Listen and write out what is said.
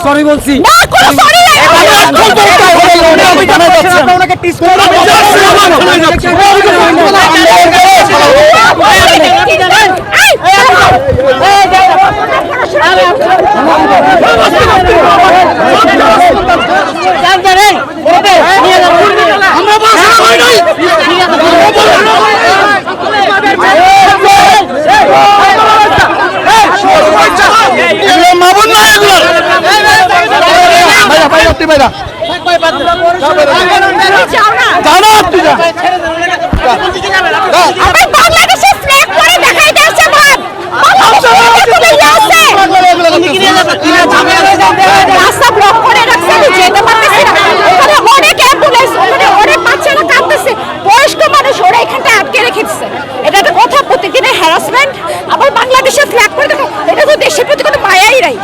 sorry বলছি না কোনো সরি নাই ওনাকে টিস করে বাংলাদেশের ফ্ল্যাগ করে দেখাই দিয়েছে ভাব রাস্তা ব্লক করে রাখছে আমি যেতে পারতেছি না ওখানে অনেক অ্যাম্বুলেন্স ওখানে অনেক বাচ্চারা কাঁদতেছে বয়স্ক মানুষ ওরা এখানটা আটকে রেখেছে এটা একটা কথা প্রতিদিনের হ্যারাসমেন্ট আবার বাংলাদেশের ফ্ল্যাগ করে দেখো এটা তো দেশের প্রতি কোনো মায়াই নাই